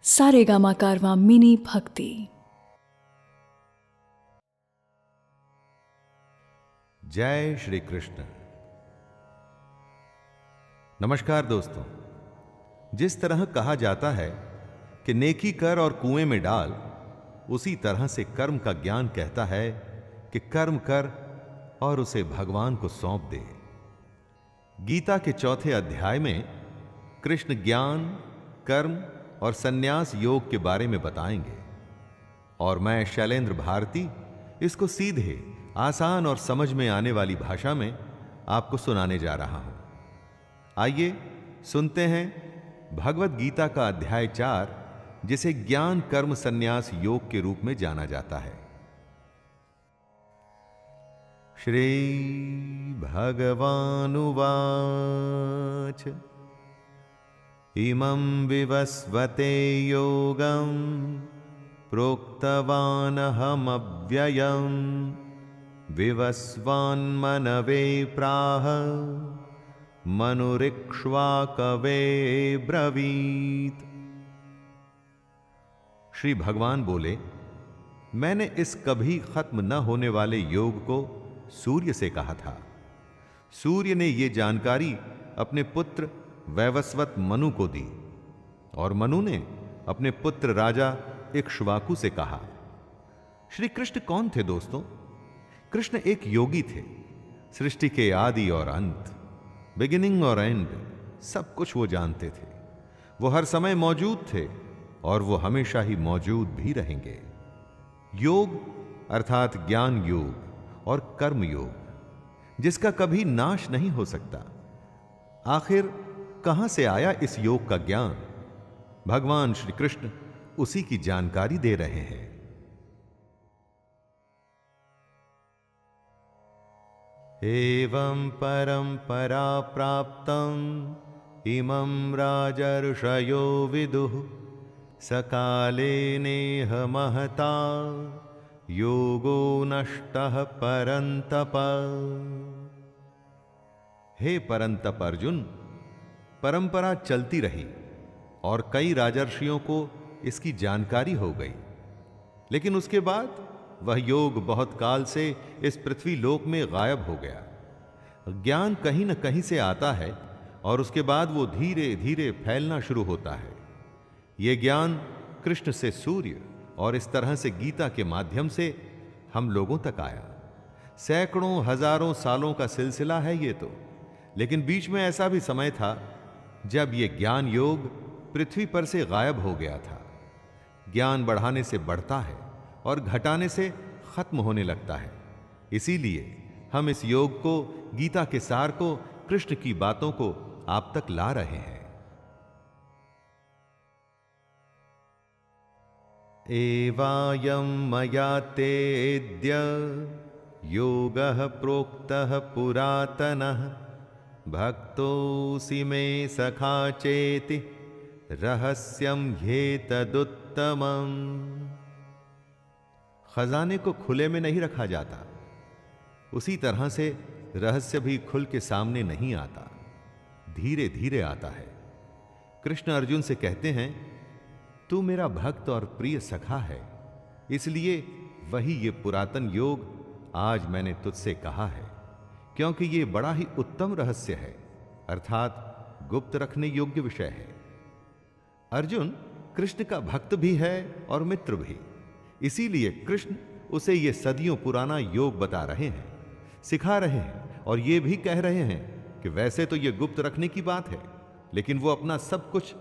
सारेगामा कारवां mini भक्ति। जय श्री कृष्ण। नमस्कार दोस्तों। जिस तरह कहा जाता है कि नेकी कर और कुएं में डाल, उसी तरह से कर्म का ज्ञान कहता है कि कर्म कर और उसे भगवान को सौंप दे। गीता के चौथे अध्याय में कृष्ण ज्ञान, कर्म और सन्यास योग के बारे में बताएंगे और मैं शैलेंद्र भारती इसको सीधे, आसान और समझ में आने वाली भाषा में आपको सुनाने जा रहा हूं। आइए सुनते हैं भगवत गीता का अध्याय 4, जिसे ज्ञान कर्म सन्यास योग के रूप में जाना जाता है। श्री भगवानुवाच इमं विवस्वते योगं प्रोक्तवानहमव्ययम् विवस्वान्मनवे प्राह मनुरिक्ष्वाकवे ब्रवीत। श्री भगवान बोले, मैंने इस कभी खत्म न होने वाले योग को सूर्य से कहा था। सूर्य ने यह जानकारी अपने पुत्र वैवस्वत मनु को दी और मनु ने अपने पुत्र राजा इक्ष्वाकु से कहा। श्री कृष्ण कौन थे दोस्तों? कृष्ण एक योगी थे। सृष्टि के आदि और अंत, बिगिनिंग और एंड, सब कुछ वो जानते थे। वो हर समय मौजूद थे और वो हमेशा ही मौजूद भी रहेंगे। योग अर्थात ज्ञान योग और कर्म योग, जिसका कभी नाश नहीं हो सकता। आखिर कहां से आया इस योग का ज्ञान? भगवान श्री कृष्ण उसी की जानकारी दे रहे हैं। एवं परंपरा प्राप्तं इमं राजर्षयो विदुः सकाले नेह महता योगो नष्टः परंतप। हे परंतप अर्जुन, परंपरा चलती रही और कई राजर्षियों को इसकी जानकारी हो गई, लेकिन उसके बाद वह योग बहुत काल से इस पृथ्वी लोक में गायब हो गया। ज्ञान कहीं न कहीं से आता है और उसके बाद वो धीरे धीरे फैलना शुरू होता है। यह ज्ञान कृष्ण से सूर्य और इस तरह से गीता के माध्यम से हम लोगों तक आया। सैकड़ों हजारों सालों का सिलसिला है ये तो, लेकिन बीच में ऐसा भी समय था जब यह ज्ञान योग पृथ्वी पर से गायब हो गया था। ज्ञान बढ़ाने से बढ़ता है और घटाने से खत्म होने लगता है। इसीलिए हम इस योग को, गीता के सार को, कृष्ण की बातों को आप तक ला रहे हैं। एवायं मया तेऽद्य योगः प्रोक्तः पुरातनः भक्तोऽसि मे सखा चेति रहस्यं ह्येतदुत्तमम्। खजाने को खुले में नहीं रखा जाता, उसी तरह से रहस्य भी खुल के सामने नहीं आता, धीरे धीरे आता है। कृष्ण अर्जुन से कहते हैं, तू मेरा भक्त और प्रिय सखा है, इसलिए वही ये पुरातन योग आज मैंने तुझसे कहा है, क्योंकि ये बड़ा ही उत्तम रहस्य है, अर्थात गुप्त रखने योग्य विषय है। अर्जुन कृष्ण का भक्त भी है और मित्र भी, इसीलिए कृष्ण उसे ये सदियों पुराना योग बता रहे हैं, सिखा रहे हैं और ये भी कह रहे हैं कि वैसे तो ये गुप्त रखने की बात है, लेकिन वो अपना सब कुछ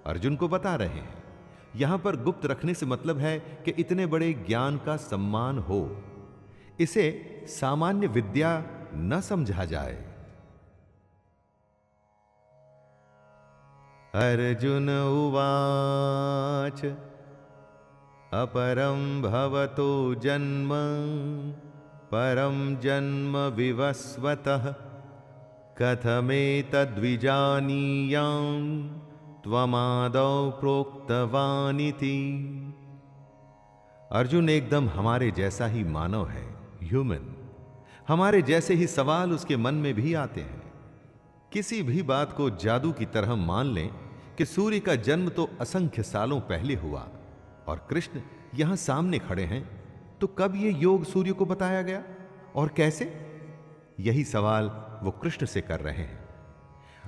अर्जुन को बता रहे हैं। यहां पर गुप्त रखने से मतलब है कि इतने बड़े ज्ञान का सम्मान हो, इसे सामान्य विद्या न समझा जाए। अर्जुन उवाच अपरं भवतो जन्म परं जन्म विवस्वतः कथमेतद्विजानीयां त्वमादौ प्रोक्तवानिति। अर्जुन एकदम हमारे जैसा ही मानव है, ह्यूमन। हमारे जैसे ही सवाल उसके मन में भी आते हैं। किसी भी बात को जादू की तरह मान लें कि सूर्य का जन्म तो असंख्य सालों पहले हुआ और कृष्ण यहां सामने खड़े हैं, तो कब यह योग सूर्य को बताया गया और कैसे? यही सवाल वो कृष्ण से कर रहे हैं।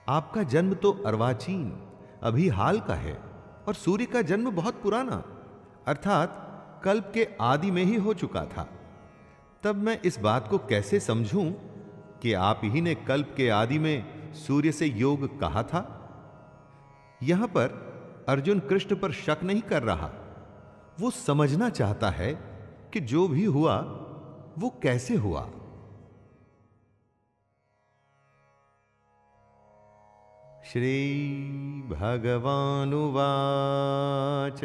आपका जन्म तो अर्वाचीन अभी हाल का है और सूर्य का जन्म बहुत पुराना अर्थात कल्प के आदि में ही हो चुका था। तब मैं इस बात को कैसे समझूं कि आप ही ने कल्प के आदि में सूर्य से योग कहा था? यहां पर अर्जुन कृष्ण पर शक नहीं कर रहा, वो समझना चाहता है कि जो भी हुआ वो कैसे हुआ। श्री भगवानुवाच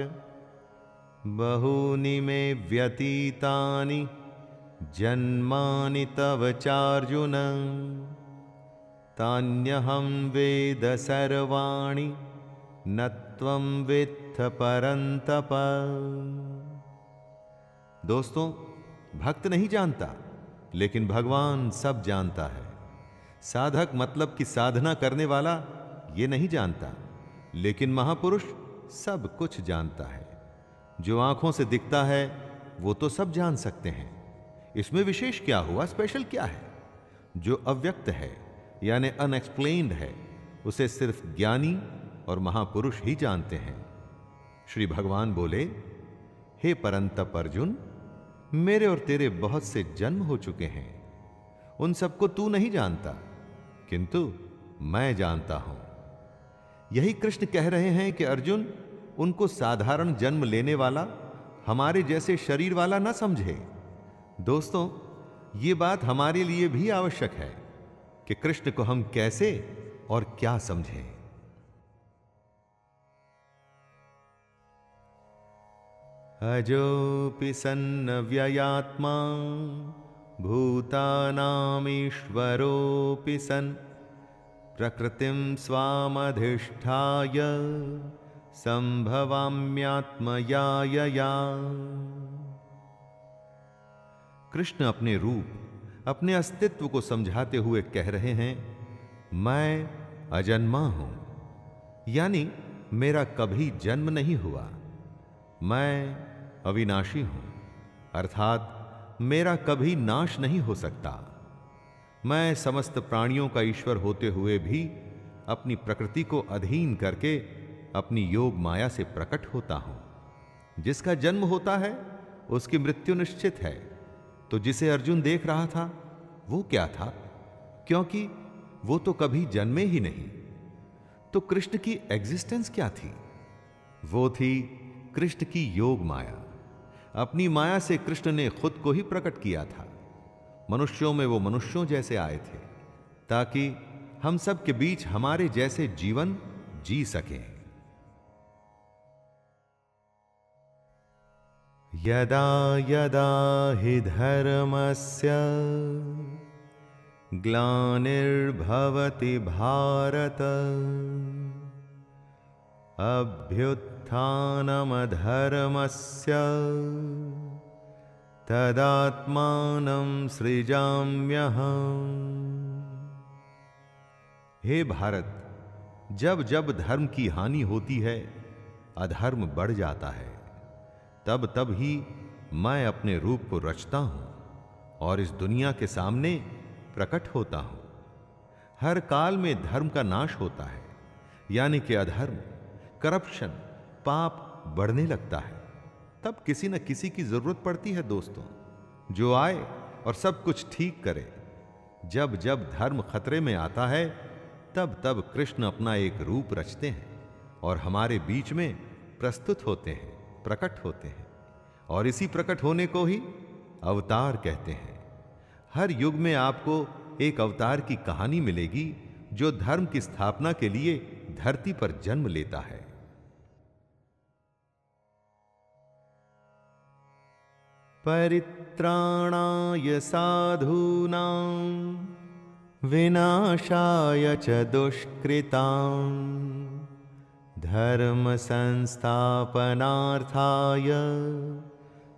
बहूनि मे व्यतीतानि जन्मानि तव चार्जुन तान्यहं वेद सर्वाणि न त्वं वेत्थ परन्तप। दोस्तों, भक्त नहीं जानता, लेकिन भगवान सब जानता है। साधक मतलब कि साधना करने वाला ये नहीं जानता, लेकिन महापुरुष सब कुछ जानता है। जो आंखों से दिखता है वो तो सब जान सकते हैं, इसमें विशेष क्या हुआ, स्पेशल क्या है? जो अव्यक्त है यानी अनएक्सप्लेन्ड है, उसे सिर्फ ज्ञानी और महापुरुष ही जानते हैं। श्री भगवान बोले, हे परंतप अर्जुन, मेरे और तेरे बहुत से जन्म हो चुके हैं, उन सबको तू नहीं जानता, किंतु मैं जानता हूं। यही कृष्ण कह रहे हैं कि अर्जुन उनको साधारण जन्म लेने वाला, हमारे जैसे शरीर वाला ना समझे। दोस्तों, ये बात हमारे लिए भी आवश्यक है कि कृष्ण को हम कैसे और क्या समझें। अजोऽपि सन्नव्ययात्मा भूतानामीश्वरोऽपि सन् प्रकृतिं स्वामधिष्ठाय संभवाम्यात्मयायया। कृष्ण अपने रूप, अपने अस्तित्व को समझाते हुए कह रहे हैं, मैं अजन्मा हूं, यानी मेरा कभी जन्म नहीं हुआ। मैं अविनाशी हूं, अर्थात मेरा कभी नाश नहीं हो सकता। मैं समस्त प्राणियों का ईश्वर होते हुए भी अपनी प्रकृति को अधीन करके अपनी योग माया से प्रकट होता हूं। जिसका जन्म होता है उसकी मृत्यु निश्चित है। तो जिसे अर्जुन देख रहा था वो क्या था? क्योंकि वो तो कभी जन्मे ही नहीं। तो कृष्ण की एग्जिस्टेंस क्या थी? वो थी कृष्ण की योग माया। अपनी माया से कृष्ण ने खुद को ही प्रकट किया था। मनुष्यों में वो मनुष्यों जैसे आए थे ताकि हम सब के बीच हमारे जैसे जीवन जी सकें। यदा यदा हि धर्मस्य ग्लानिर्भवति भारत अभ्युत्थानमधर्मस्य तदात्मानं सृजाम्यहम्। हे भारत, जब जब धर्म की हानि होती है, अधर्म बढ़ जाता है, तब तब ही मैं अपने रूप को रचता हूं और इस दुनिया के सामने प्रकट होता हूं। हर काल में धर्म का नाश होता है, यानी कि अधर्म, करप्शन, पाप बढ़ने लगता है। तब किसी न किसी की जरूरत पड़ती है दोस्तों, जो आए और सब कुछ ठीक करे। जब जब धर्म खतरे में आता है, तब तब कृष्ण अपना एक रूप रचते हैं और हमारे बीच में प्रस्तुत होते हैं, प्रकट होते हैं। और इसी प्रकट होने को ही अवतार कहते हैं। हर युग में आपको एक अवतार की कहानी मिलेगी जो धर्म की स्थापना के लिए धरती पर जन्म लेता है। परित्राणाय साधूनां विनाशाय च दुष्कृतां धर्म संस्थापनार्थाय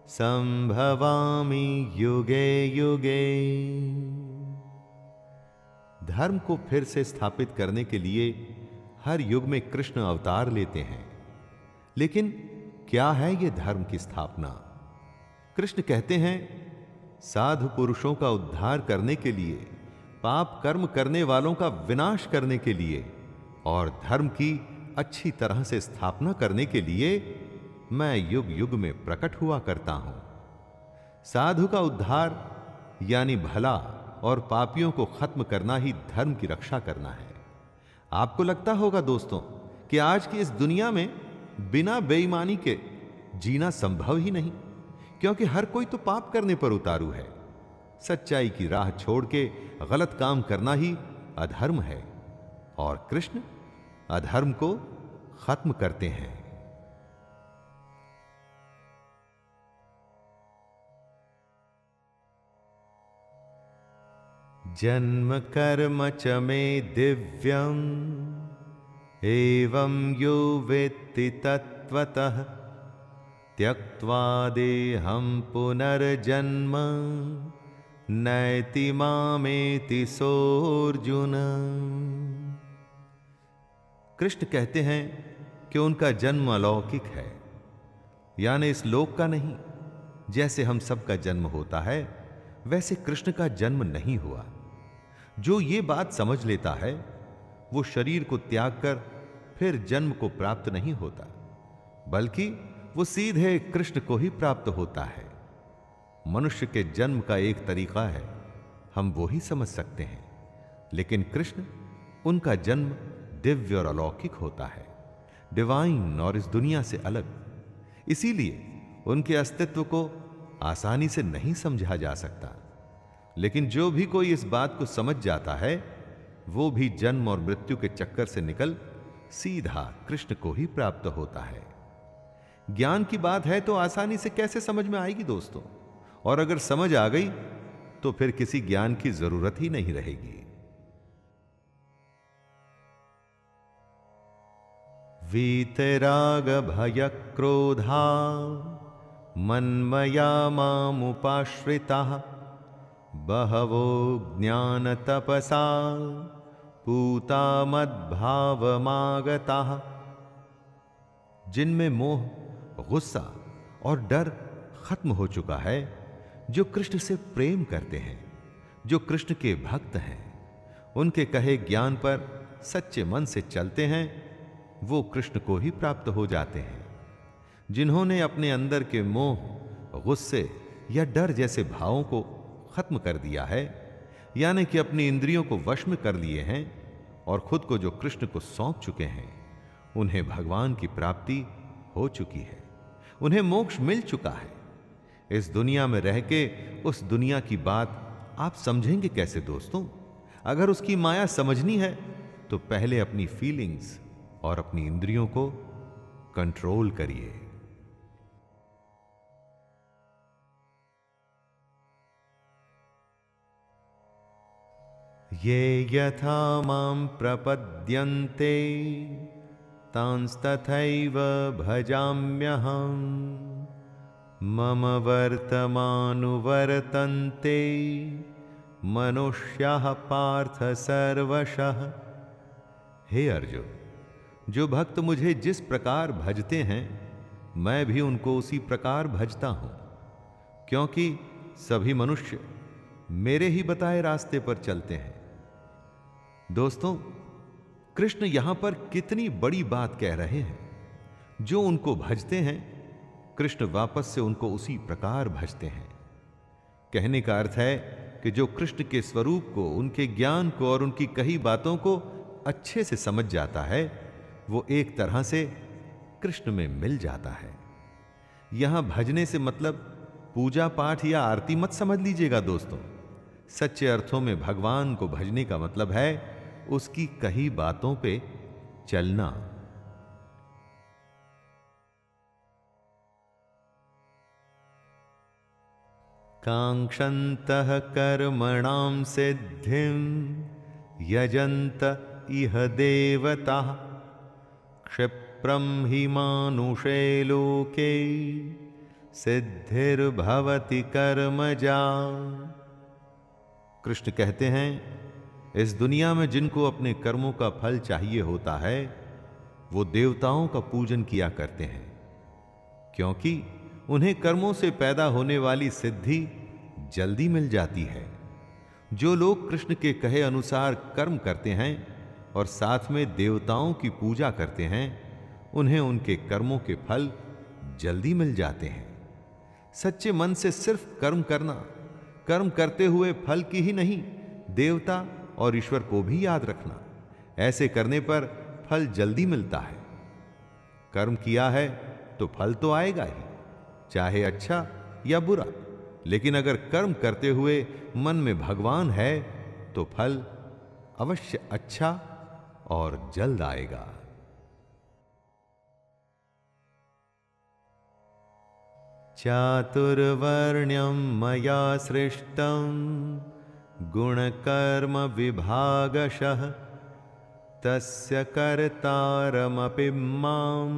संभवामि युगे युगे। धर्म को फिर से स्थापित करने के लिए हर युग में कृष्ण अवतार लेते हैं, लेकिन क्या है यह धर्म की स्थापना? कृष्ण कहते हैं, साधु पुरुषों का उद्धार करने के लिए, पाप कर्म करने वालों का विनाश करने के लिए और धर्म की अच्छी तरह से स्थापना करने के लिए मैं युग युग में प्रकट हुआ करता हूं। साधु का उद्धार यानी भला और पापियों को खत्म करना ही धर्म की रक्षा करना है। आपको लगता होगा दोस्तों कि आज की इस दुनिया में बिना बेईमानी के जीना संभव ही नहीं, क्योंकि हर कोई तो पाप करने पर उतारू है। सच्चाई की राह छोड़ के गलत काम करना ही अधर्म है और कृष्ण अधर्म को खत्म करते हैं। जन्म कर्म च मे दिव्यम् एवं यो वेत्ति तत्त्वतः त्यक्त्वा देहं पुनर्जन्म नैति मामेति सोऽर्जुन। कृष्ण कहते हैं कि उनका जन्म अलौकिक है, यानी इस लोक का नहीं। जैसे हम सबका जन्म होता है वैसे कृष्ण का जन्म नहीं हुआ। जो ये बात समझ लेता है वो शरीर को त्याग कर फिर जन्म को प्राप्त नहीं होता, बल्कि वो सीधे कृष्ण को ही प्राप्त होता है। मनुष्य के जन्म का एक तरीका है, हम वो ही समझ सकते हैं, लेकिन कृष्ण उनका जन्म दिव्य और अलौकिक होता है, डिवाइन और इस दुनिया से अलग। इसीलिए उनके अस्तित्व को आसानी से नहीं समझा जा सकता। लेकिन जो भी कोई इस बात को समझ जाता है वो भी जन्म और मृत्यु के चक्कर से निकल सीधा कृष्ण को ही प्राप्त होता है। ज्ञान की बात है तो आसानी से कैसे समझ में आएगी दोस्तों, और अगर समझ आ गई तो फिर किसी ज्ञान की जरूरत ही नहीं रहेगी। वीतराग भय क्रोधा मन्मया मामुपाश्रिताः बहवो ज्ञान तपसा पूता मद्भावमागताः। जिनमें मोह, गुस्सा और डर खत्म हो चुका है, जो कृष्ण से प्रेम करते हैं, जो कृष्ण के भक्त हैं, उनके कहे ज्ञान पर सच्चे मन से चलते हैं, वो कृष्ण को ही प्राप्त हो जाते हैं। जिन्होंने अपने अंदर के मोह, गुस्से या डर जैसे भावों को खत्म कर दिया है, यानी कि अपनी इंद्रियों को वश में कर लिए हैं और खुद को जो कृष्ण को सौंप चुके हैं, उन्हें भगवान की प्राप्ति हो चुकी है, उन्हें मोक्ष मिल चुका है। इस दुनिया में रह के उस दुनिया की बात आप समझेंगे कैसे दोस्तों? अगर उसकी माया समझनी है तो पहले अपनी फीलिंग्स और अपनी इंद्रियों को कंट्रोल करिए। ये यथा मां प्रपद्यन्ते तांस्तथैव भजाम्यहम् मम वर्तमानुवर्तन्ते मनुष्याः पार्थ सर्वशः। हे अर्जुन, जो भक्त मुझे जिस प्रकार भजते हैं मैं भी उनको उसी प्रकार भजता हूं, क्योंकि सभी मनुष्य मेरे ही बताए रास्ते पर चलते हैं। दोस्तों, कृष्ण यहां पर कितनी बड़ी बात कह रहे हैं। जो उनको भजते हैं, कृष्ण वापस से उनको उसी प्रकार भजते हैं। कहने का अर्थ है कि जो कृष्ण के स्वरूप को, उनके ज्ञान को और उनकी कही बातों को अच्छे से समझ जाता है, वो एक तरह से कृष्ण में मिल जाता है। यहां भजने से मतलब पूजा पाठ या आरती मत समझ लीजिएगा दोस्तों। सच्चे अर्थों में भगवान को भजने का मतलब है उसकी कही बातों पे चलना। कांक्षन्तः कर्मणां सिद्धिं यजन्त इह देवताः क्षिप्रं हि मानुषे लोके सिद्धिर्भवति कर्मजा। कृष्ण कहते हैं, इस दुनिया में जिनको अपने कर्मों का फल चाहिए होता है, वो देवताओं का पूजन किया करते हैं, क्योंकि उन्हें कर्मों से पैदा होने वाली सिद्धि जल्दी मिल जाती है। जो लोग कृष्ण के कहे अनुसार कर्म करते हैं और साथ में देवताओं की पूजा करते हैं, उन्हें उनके कर्मों के फल जल्दी मिल जाते हैं। सच्चे मन से सिर्फ कर्म करना, कर्म करते हुए फल की ही नहीं, देवता और ईश्वर को भी याद रखना, ऐसे करने पर फल जल्दी मिलता है। कर्म किया है तो फल तो आएगा ही, चाहे अच्छा या बुरा। लेकिन अगर कर्म करते हुए मन में भगवान है तो फल अवश्य अच्छा और जल्द आएगा। चातुर्वर्ण्यं मया सृष्टं गुणकर्म विभागशः तस्य कर्तारमपि मां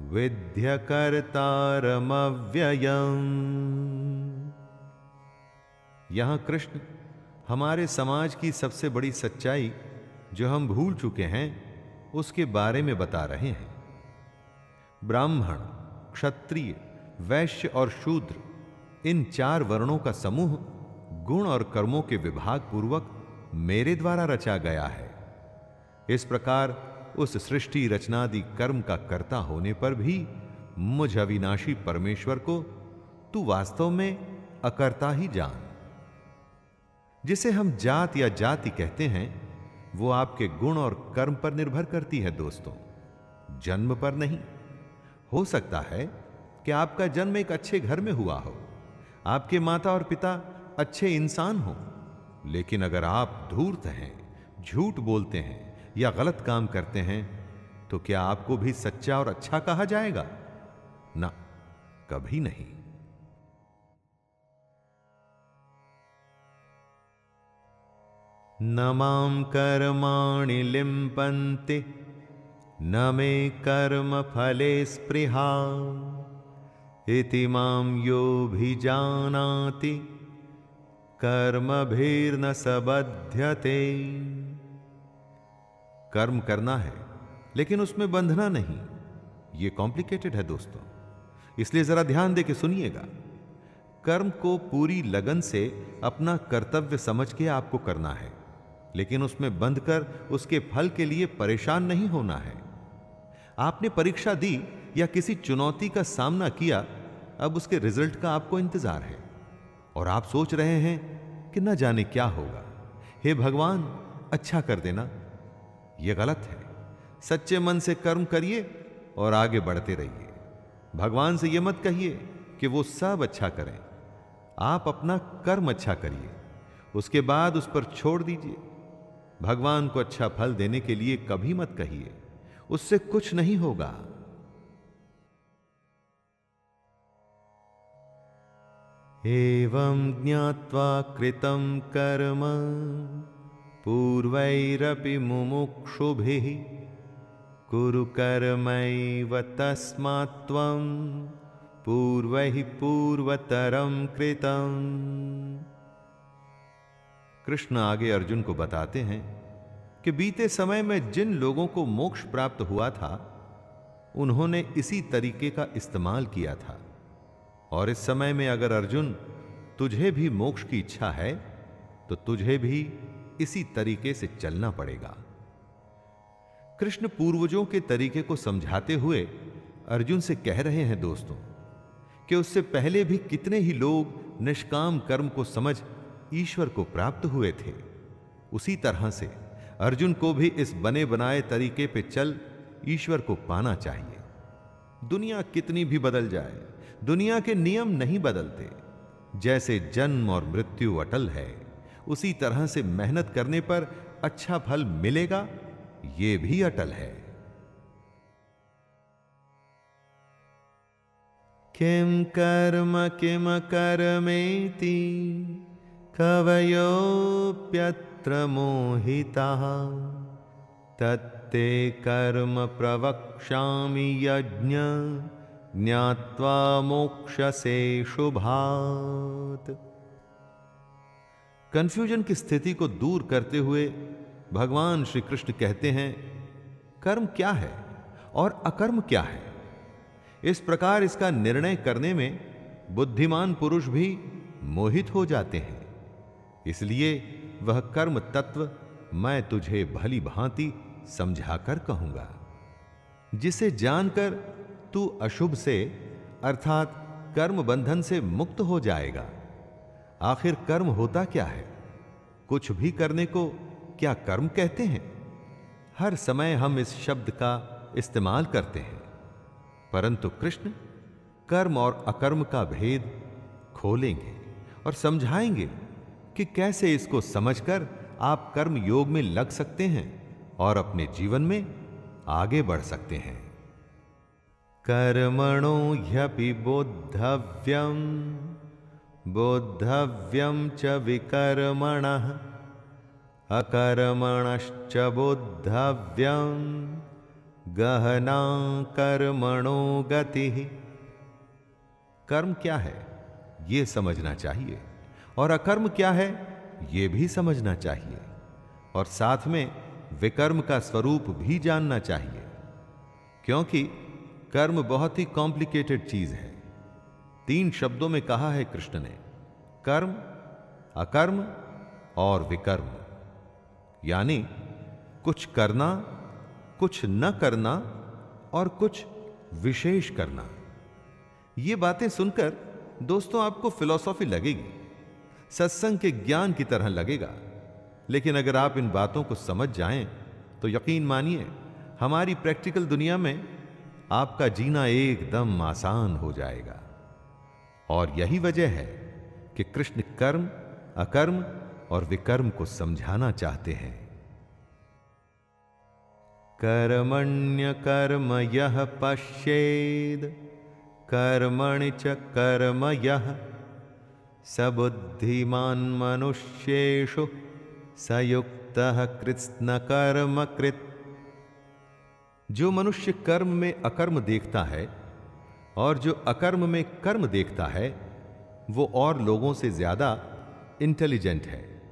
विद्य कर्तारमव्ययम्। यहां कृष्ण हमारे समाज की सबसे बड़ी सच्चाई जो हम भूल चुके हैं उसके बारे में बता रहे हैं। ब्राह्मण, क्षत्रिय, वैश्य और शूद्र, इन 4 वर्णों का समूह गुण और कर्मों के विभाग पूर्वक मेरे द्वारा रचा गया है। इस प्रकार उस सृष्टि रचनादि कर्म का कर्ता होने पर भी मुझ अविनाशी परमेश्वर को तू वास्तव में अकर्ता ही जान। जिसे हम जात या जाति कहते हैं, वो आपके गुण और कर्म पर निर्भर करती है दोस्तों, जन्म पर नहीं। हो सकता है कि आपका जन्म एक अच्छे घर में हुआ हो, आपके माता और पिता अच्छे इंसान हो, लेकिन अगर आप धूर्त हैं, झूठ बोलते हैं या गलत काम करते हैं, तो क्या आपको भी सच्चा और अच्छा कहा जाएगा? ना, कभी नहीं। न मां कर्माणि लिम्पन्ति न मे कर्म फले स्पृहा इति मां योऽभिजानाति कर्मभिर्न सबध्यते। कर्म करना है लेकिन उसमें बंधना नहीं, यह कॉम्प्लिकेटेड है दोस्तों, इसलिए जरा ध्यान दे के सुनिएगा। कर्म को पूरी लगन से अपना कर्तव्य समझ के आपको करना है, लेकिन उसमें बंधकर उसके फल के लिए परेशान नहीं होना है। आपने परीक्षा दी या किसी चुनौती का सामना किया, अब उसके रिजल्ट का आपको इंतजार है और आप सोच रहे हैं कि न जाने क्या होगा, हे भगवान अच्छा कर देना। यह गलत है। सच्चे मन से कर्म करिए और आगे बढ़ते रहिए। भगवान से यह मत कहिए कि वो सब अच्छा करें, आप अपना कर्म अच्छा करिए, उसके बाद उस पर छोड़ दीजिए। भगवान को अच्छा फल देने के लिए कभी मत कहिए, उससे कुछ नहीं होगा। एवं ज्ञात्वा कृतं कर्म पूर्वैरपि मुमुक्षुभिः कुरु कर्मैव तस्मात् त्वं पूर्वैः पूर्वतरं कृतं। कृष्ण आगे अर्जुन को बताते हैं कि बीते समय में जिन लोगों को मोक्ष प्राप्त हुआ था, उन्होंने इसी तरीके का इस्तेमाल किया था। और इस समय में अगर अर्जुन तुझे भी मोक्ष की इच्छा है तो तुझे भी इसी तरीके से चलना पड़ेगा। कृष्ण पूर्वजों के तरीके को समझाते हुए अर्जुन से कह रहे हैं दोस्तों कि उससे पहले भी कितने ही लोग निष्काम कर्म को समझ ईश्वर को प्राप्त हुए थे। उसी तरह से अर्जुन को भी इस बने बनाए तरीके पे चल ईश्वर को पाना चाहिए। दुनिया कितनी भी बदल जाए, दुनिया के नियम नहीं बदलते। जैसे जन्म और मृत्यु अटल है, उसी तरह से मेहनत करने पर अच्छा फल मिलेगा, ये भी अटल है। किम कर्म किम कर्मेति कवयोप्यत्र मोहिताः तत्ते कर्म प्रवक्ष्यामि यज्ञ ज्ञात्वा मोक्षसे शुभात्। कंफ्यूजन की स्थिति को दूर करते हुए भगवान श्री कृष्ण कहते हैं, कर्म क्या है और अकर्म क्या है। इस प्रकार इसका निर्णय करने में बुद्धिमान पुरुष भी मोहित हो जाते हैं। इसलिए वह कर्म तत्व मैं तुझे भली भांति समझाकर कहूंगा, जिसे जानकर तू अशुभ से अर्थात कर्म बंधन से मुक्त हो जाएगा। आखिर कर्म होता क्या है? कुछ भी करने को क्या कर्म कहते हैं? हर समय हम इस शब्द का इस्तेमाल करते हैं, परंतु कृष्ण कर्म और अकर्म का भेद खोलेंगे और समझाएंगे कि कैसे इसको समझकर आप कर्म योग में लग सकते हैं और अपने जीवन में आगे बढ़ सकते हैं। कर्मणो ह्यपि बोद्धव्यम बोद्धव्यम च विकर्मणः अकर्मणश्च बोद्धव्यम गहना कर्मणो गतिः। कर्म क्या है यह समझना चाहिए और अकर्म क्या है यह भी समझना चाहिए, और साथ में विकर्म का स्वरूप भी जानना चाहिए, क्योंकि कर्म बहुत ही कॉम्प्लिकेटेड चीज है। 3 शब्दों में कहा है कृष्ण ने, कर्म, अकर्म और विकर्म, यानी कुछ करना, कुछ न करना और कुछ विशेष करना। ये बातें सुनकर दोस्तों आपको फिलॉसफी लगेगी, सत्संग के ज्ञान की तरह लगेगा, लेकिन अगर आप इन बातों को समझ जाएं तो यकीन मानिए हमारी प्रैक्टिकल दुनिया में आपका जीना एकदम आसान हो जाएगा। और यही वजह है कि कृष्ण कर्म, अकर्म और विकर्म को समझाना चाहते हैं। कर्मण्य कर्म यः पश्येद कर्मणि च कर्म यः स बुद्धिमान् मनुष्येषु स युक्तः कृत्स्न कर्म कृत्। जो मनुष्य कर्म में अकर्म देखता है और जो अकर्म में कर्म देखता है, वो और लोगों से ज्यादा इंटेलिजेंट है,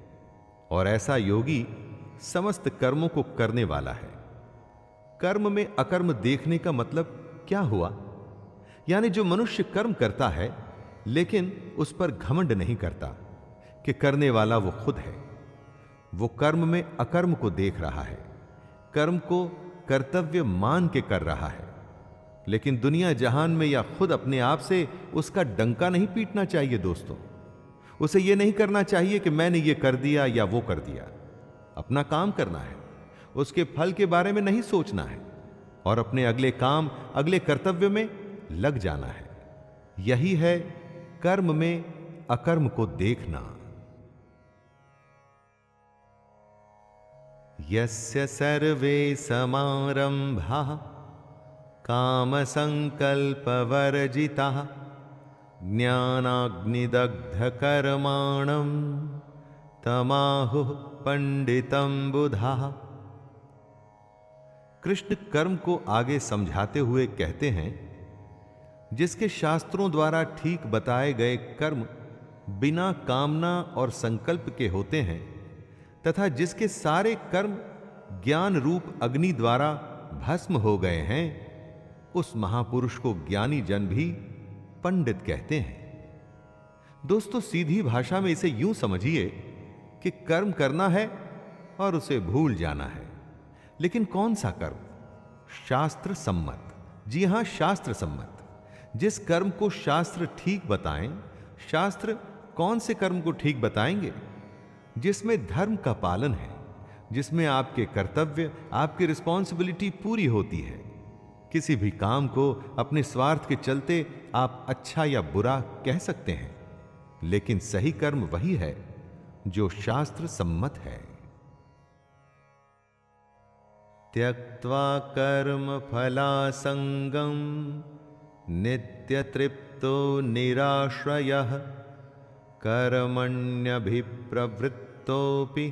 और ऐसा योगी समस्त कर्मों को करने वाला है। कर्म में अकर्म देखने का मतलब क्या हुआ? यानी जो मनुष्य कर्म करता है लेकिन उस पर घमंड नहीं करता कि करने वाला वो खुद है, वो कर्म में अकर्म को देख रहा है, कर्म को कर्तव्य मान के कर रहा है। लेकिन दुनिया जहान में या खुद अपने आप से उसका डंका नहीं पीटना चाहिए दोस्तों। उसे यह नहीं करना चाहिए कि मैंने ये कर दिया या वो कर दिया। अपना काम करना है, उसके फल के बारे में नहीं सोचना है, और अपने अगले काम, अगले कर्तव्य में लग जाना है। यही है कर्म में अकर्म को देखना। यस्य सर्वे समारंभाः काम संकल्पवर्जिताः ज्ञानाग्निदग्ध कर्माणं तमाहुः पंडितं बुधाः। कृष्ण कर्म को आगे समझाते हुए कहते हैं, जिसके शास्त्रों द्वारा ठीक बताए गए कर्म बिना कामना और संकल्प के होते हैं, तथा जिसके सारे कर्म ज्ञान रूप अग्नि द्वारा भस्म हो गए हैं, उस महापुरुष को ज्ञानी जन भी पंडित कहते हैं। दोस्तों, सीधी भाषा में इसे यूं समझिए कि कर्म करना है और उसे भूल जाना है। लेकिन कौन सा कर्म? शास्त्र सम्मत। जी हां, शास्त्र सम्मत। जिस कर्म को शास्त्र ठीक बताएं, शास्त्र कौन से कर्म को ठीक बताएंगे? जिसमें धर्म का पालन है, जिसमें आपके कर्तव्य, आपकी रिस्पॉन्सिबिलिटी पूरी होती है। किसी भी काम को अपने स्वार्थ के चलते आप अच्छा या बुरा कह सकते हैं, लेकिन सही कर्म वही है जो शास्त्र सम्मत है। त्यक्त्वा कर्म फलासंगम नित्य तृप्तो निराश्रयः कर्मण्यभिप्रवृत्तोऽपि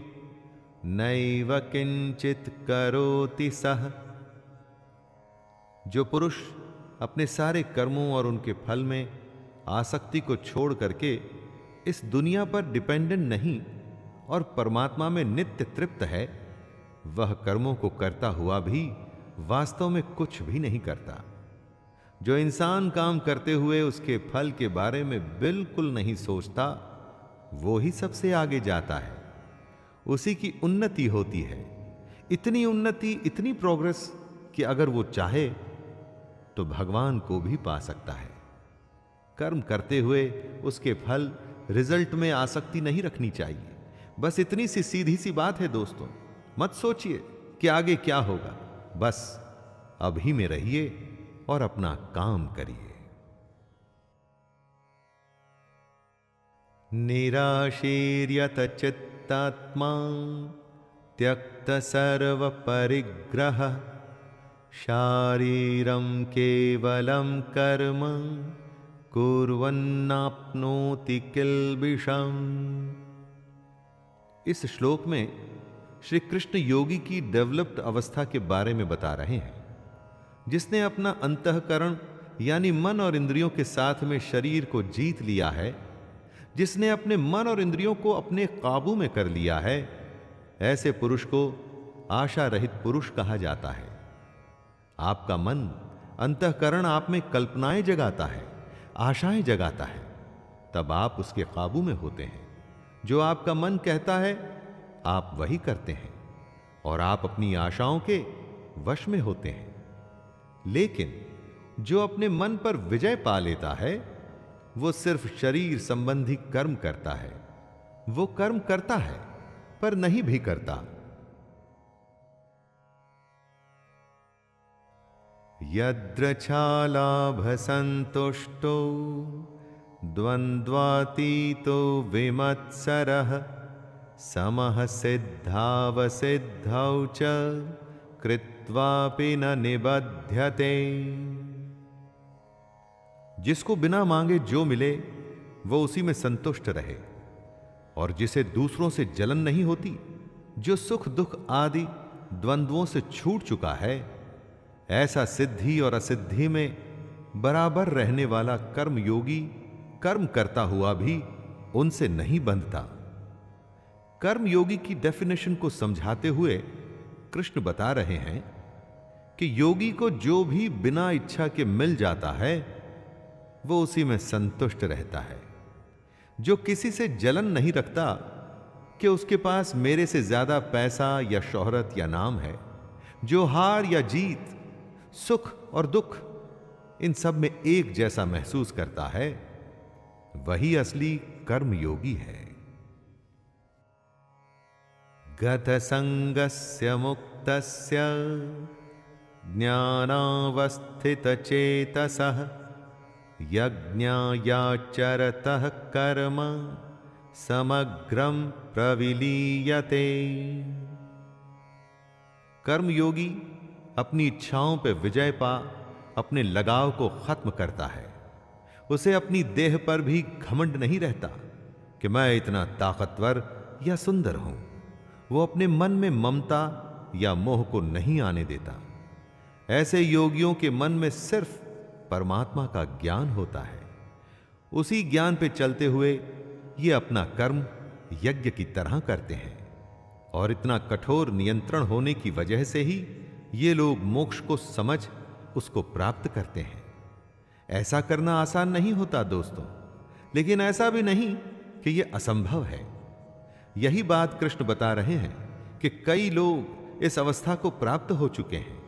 नैव किंचित करोति सः। जो पुरुष अपने सारे कर्मों और उनके फल में आसक्ति को छोड़ करके इस दुनिया पर डिपेंडेंट नहीं और परमात्मा में नित्य तृप्त है, वह कर्मों को करता हुआ भी वास्तव में कुछ भी नहीं करता। जो इंसान काम करते हुए उसके फल के बारे में बिल्कुल नहीं सोचता, वो ही सबसे आगे जाता है। उसी की उन्नति होती है, इतनी उन्नति, इतनी प्रोग्रेस कि अगर वो चाहे तो भगवान को भी पा सकता है। कर्म करते हुए उसके फल, रिजल्ट में आसक्ति नहीं रखनी चाहिए। बस इतनी सी सीधी सी बात है दोस्तों। मत सोचिए कि आगे क्या होगा, बस अभी में रहिए और अपना काम करिए। निराशीर्यत चित्तात्मा त्यक्त सर्व परिग्रह शारीरम केवलम कर्म कुर्वन्नाप्नोति किल्बिषम्। इस श्लोक में श्री कृष्ण योगी की डेवलप्ड अवस्था के बारे में बता रहे हैं, जिसने अपना अंतःकरण यानी मन और इंद्रियों के साथ में शरीर को जीत लिया है, जिसने अपने मन और इंद्रियों को अपने काबू में कर लिया है। ऐसे पुरुष को आशा रहित पुरुष कहा जाता है। आपका मन, अंतःकरण आप में कल्पनाएं जगाता है, आशाएं जगाता है, तब आप उसके काबू में होते हैं। जो आपका मन कहता है आप वही करते हैं और आप अपनी आशाओं के वश में होते हैं। लेकिन जो अपने मन पर विजय पा लेता है, वो सिर्फ शरीर संबंधी कर्म करता है। वो कर्म करता है पर नहीं भी करता। यद्रच्छालाभ संतुष्टो द्वंद्वातीतो विमत्सरः समः सिद्धावसिद्धौ च कृत्वापि न निबध्यते। जिसको बिना मांगे जो मिले वो उसी में संतुष्ट रहे, और जिसे दूसरों से जलन नहीं होती, जो सुख दुख आदि द्वंद्वों से छूट चुका है, ऐसा सिद्धि और असिद्धि में बराबर रहने वाला कर्मयोगी कर्म करता हुआ भी उनसे नहीं बंधता। कर्मयोगी की डेफिनेशन को समझाते हुए कृष्ण बता रहे हैं कि योगी को जो भी बिना इच्छा के मिल जाता है, वो उसी में संतुष्ट रहता है। जो किसी से जलन नहीं रखता कि उसके पास मेरे से ज्यादा पैसा या शोहरत या नाम है, जो हार या जीत, सुख और दुख, इन सब में एक जैसा महसूस करता है, वही असली कर्मयोगी है। गत संगस्य मुक्तस्य ज्ञानावस्थित चेतसः यज्ञायाचरतः कर्म समग्रम प्रविलीयते। कर्मयोगी अपनी इच्छाओं पर विजय पा अपने लगाव को खत्म करता है। उसे अपनी देह पर भी घमंड नहीं रहता कि मैं इतना ताकतवर या सुंदर हूं। वो अपने मन में ममता या मोह को नहीं आने देता। ऐसे योगियों के मन में सिर्फ परमात्मा का ज्ञान होता है। उसी ज्ञान पे चलते हुए ये अपना कर्म यज्ञ की तरह करते हैं, और इतना कठोर नियंत्रण होने की वजह से ही ये लोग मोक्ष को समझ उसको प्राप्त करते हैं। ऐसा करना आसान नहीं होता दोस्तों, लेकिन ऐसा भी नहीं कि यह असंभव है। यही बात कृष्ण बता रहे हैं कि कई लोग इस अवस्था को प्राप्त हो चुके हैं,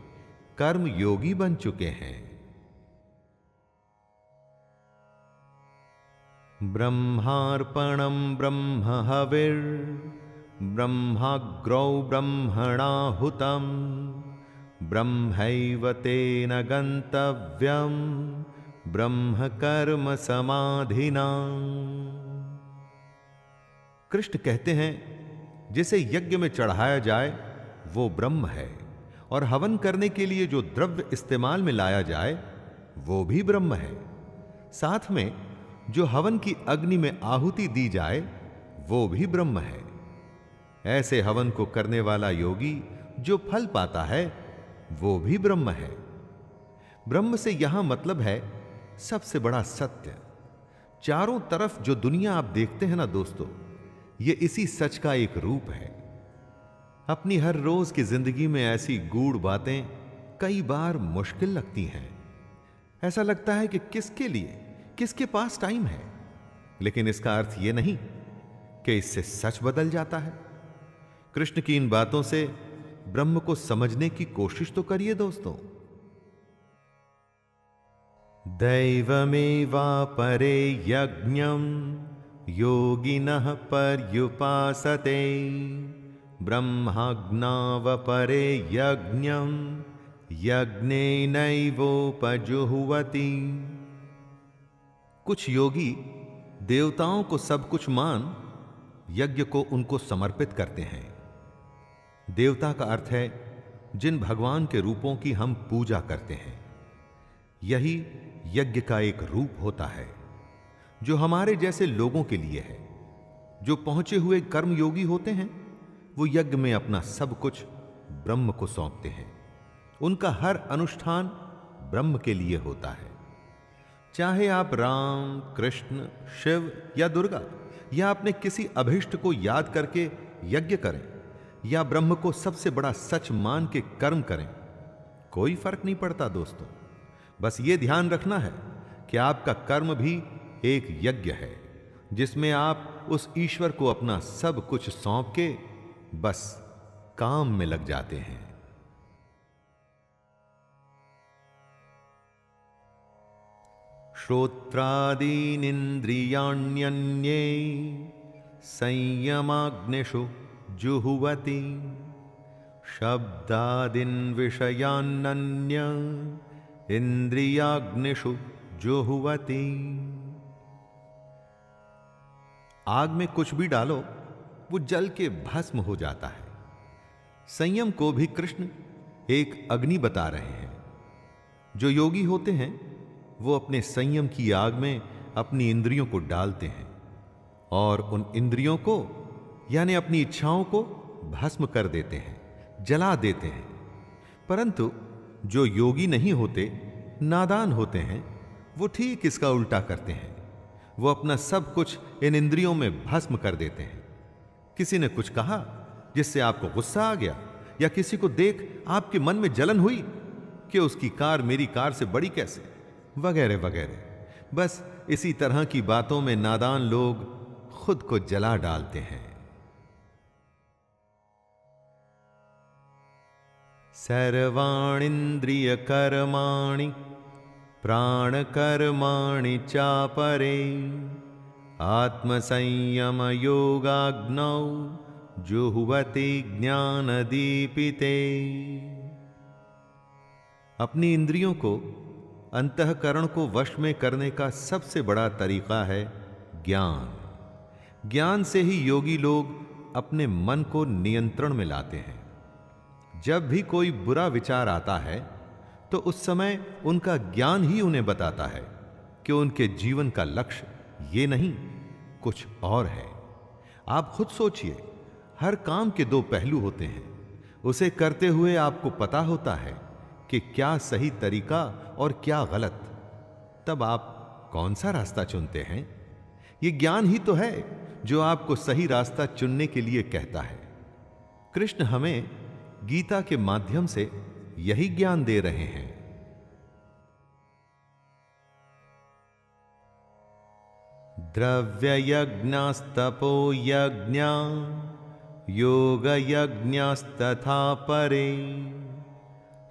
कर्म योगी बन चुके हैं। ब्रह्मार्पणम ब्रह्म हविर् ब्रह्माग्रौ ब्रह्मणाहुतम ब्रह्मैव तेन गंतव्यम ब्रह्म कर्म समाधिना। कृष्ण कहते हैं, जिसे यज्ञ में चढ़ाया जाए वो ब्रह्म है, और हवन करने के लिए जो द्रव्य इस्तेमाल में लाया जाए वो भी ब्रह्म है। साथ में जो हवन की अग्नि में आहुति दी जाए वो भी ब्रह्म है। ऐसे हवन को करने वाला योगी जो फल पाता है वो भी ब्रह्म है। ब्रह्म से यहां मतलब है सबसे बड़ा सत्य। चारों तरफ जो दुनिया आप देखते हैं ना दोस्तों, ये इसी सच का एक रूप है। अपनी हर रोज की जिंदगी में ऐसी गूढ़ बातें कई बार मुश्किल लगती हैं। ऐसा लगता है कि किसके लिए, किसके पास टाइम है। लेकिन इसका अर्थ यह नहीं कि इससे सच बदल जाता है। कृष्ण की इन बातों से ब्रह्म को समझने की कोशिश तो करिए दोस्तों। दैवमेवापरे यज्ञं योगिनः पर्युपासते ब्रह्माज्ञावपरे यज्ञं यज्ञेनैवोपजुह्वति। कुछ योगी देवताओं को सब कुछ मान यज्ञ को उनको समर्पित करते हैं। देवता का अर्थ है जिन भगवान के रूपों की हम पूजा करते हैं। यही यज्ञ का एक रूप होता है जो हमारे जैसे लोगों के लिए है। जो पहुंचे हुए कर्मयोगी होते हैं वो यज्ञ में अपना सब कुछ ब्रह्म को सौंपते हैं। उनका हर अनुष्ठान ब्रह्म के लिए होता है। चाहे आप राम, कृष्ण, शिव या दुर्गा या अपने किसी अभिष्ट को याद करके यज्ञ करें या ब्रह्म को सबसे बड़ा सच मान के कर्म करें, कोई फर्क नहीं पड़ता दोस्तों। बस ये ध्यान रखना है कि आपका कर्म भी एक यज्ञ है जिसमें आप उस ईश्वर को अपना सब कुछ सौंप के बस काम में लग जाते हैं। श्रोत्रादीनिन्द्रियाण्यन्ये संयमाग्निषु जुह्वति शब्दादीन् विषयान्नन्य इंद्रियाग्निषु जुह्वति। आग में कुछ भी डालो वो जल के भस्म हो जाता है। संयम को भी कृष्ण एक अग्नि बता रहे हैं। जो योगी होते हैं वो अपने संयम की आग में अपनी इंद्रियों को डालते हैं और उन इंद्रियों को यानी अपनी इच्छाओं को भस्म कर देते हैं, जला देते हैं। परंतु जो योगी नहीं होते, नादान होते हैं, वो ठीक इसका उल्टा करते हैं। वो अपना सब कुछ इन इंद्रियों में भस्म कर देते हैं। किसी ने कुछ कहा जिससे आपको गुस्सा आ गया या किसी को देख आपके मन में जलन हुई कि उसकी कार मेरी कार से बड़ी कैसे, वगैरह वगैरह। बस इसी तरह की बातों में नादान लोग खुद को जला डालते हैं। सर्वाणीन्द्रिय कर्माणि प्राणकर्माणि चापरे आत्मसंयम योगाग्नौ जुह्वति ज्ञानदीपिते। अपनी इंद्रियों को, अंतःकरण को वश में करने का सबसे बड़ा तरीका है ज्ञान। ज्ञान से ही योगी लोग अपने मन को नियंत्रण में लाते हैं। जब भी कोई बुरा विचार आता है तो उस समय उनका ज्ञान ही उन्हें बताता है कि उनके जीवन का लक्ष्य ये नहीं, कुछ और है। आप खुद सोचिए, हर काम के दो पहलू होते हैं। उसे करते हुए आपको पता होता है कि क्या सही तरीका और क्या गलत। तब आप कौन सा रास्ता चुनते हैं? ये ज्ञान ही तो है जो आपको सही रास्ता चुनने के लिए कहता है। कृष्ण हमें गीता के माध्यम से यही ज्ञान दे रहे हैं। द्रव्य यज्ञास्तपो यज्ञा योग यज्ञास्तथा परे